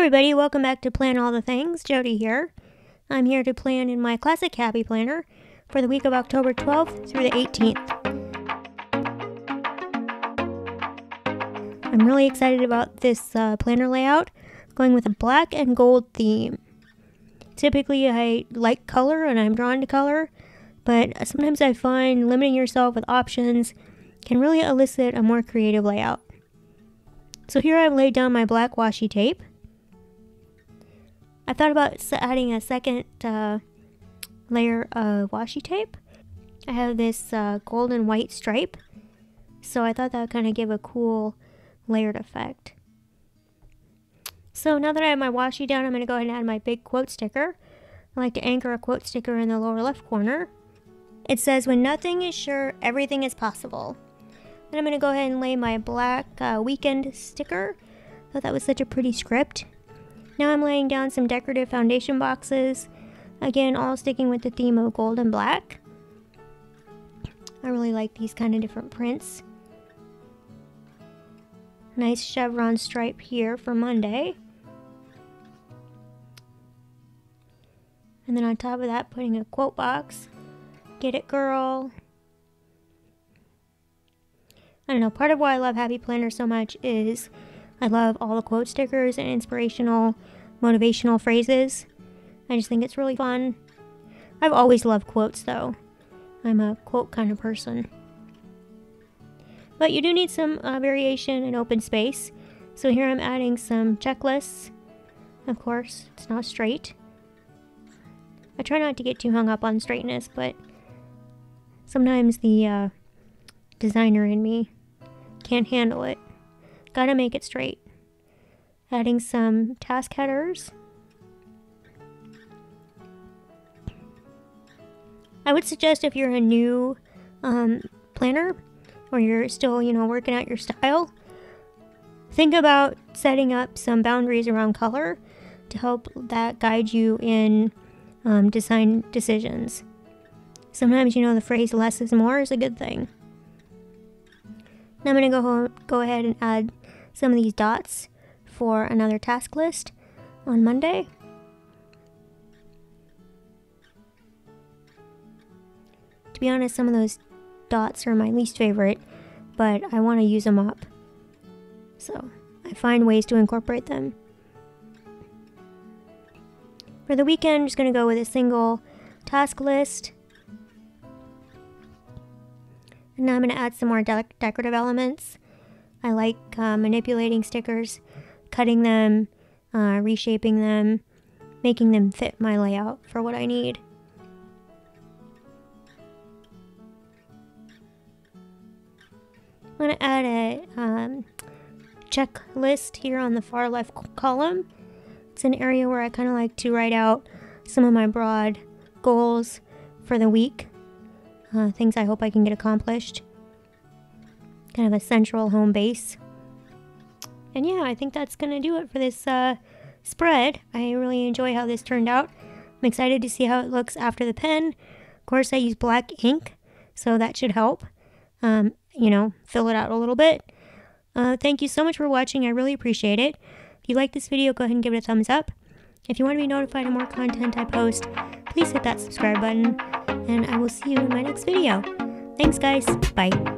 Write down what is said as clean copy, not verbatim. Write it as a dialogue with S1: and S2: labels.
S1: everybody, welcome back to Plan All the Things. Jody here. I'm here to plan in my classic Happy Planner for the week of October 12th through the 18th. I'm really excited about this planner layout, going with a black and gold theme. Typically I like color and I'm drawn to color, but sometimes I find limiting yourself with options can really elicit a more creative layout. So here I've laid down my black washi tape. I thought about adding a second layer of washi tape. I have this gold and white stripe, so I thought that would kind of give a cool layered effect. So now that I have my washi down, I'm going to go ahead and add my big quote sticker. I like to anchor a quote sticker in the lower left corner. It says, "When nothing is sure, everything is possible." Then I'm going to go ahead and lay my black weekend sticker. I thought that was such a pretty script. Now I'm laying down some decorative foundation boxes. Again, all sticking with the theme of gold and black. I really like these kind of different prints. Nice chevron stripe here for Monday. And then on top of that, putting a quote box. Get it, girl. I don't know, part of why I love Happy Planner so much is I love all the quote stickers and inspirational, motivational phrases. I just think it's really fun. I've always loved quotes though. I'm a quote kind of person. But you do need some variation and open space. So here I'm adding some checklists. Of course, it's not straight. I try not to get too hung up on straightness, but sometimes the designer in me can't handle it. Gotta make it straight. Adding some task headers. I would suggest if you're a new planner, or you're still, working out your style, think about setting up some boundaries around color to help that guide you in design decisions. Sometimes, the phrase "less is more" is a good thing. Now I'm going to go ahead and add some of these dots for another task list on Monday. To be honest, some of those dots are my least favorite, but I want to use them up. So I find ways to incorporate them. For the weekend, I'm just going to go with a single task list. And now I'm going to add some more decorative elements. I like manipulating stickers, cutting them, reshaping them, making them fit my layout for what I need. I'm going to add a checklist here on the far left column. It's an area where I kind of like to write out some of my broad goals for the week. Things I hope I can get accomplished. Kind of a central home base. And yeah, I think that's going to do it for this spread. I really enjoy how this turned out. I'm excited to see how it looks after the pen. Of course, I use black ink, so that should help, fill it out a little bit. Thank you so much for watching. I really appreciate it. If you like this video, go ahead and give it a thumbs up. If you want to be notified of more content I post, please hit that subscribe button. And I will see you in my next video. Thanks, guys. Bye.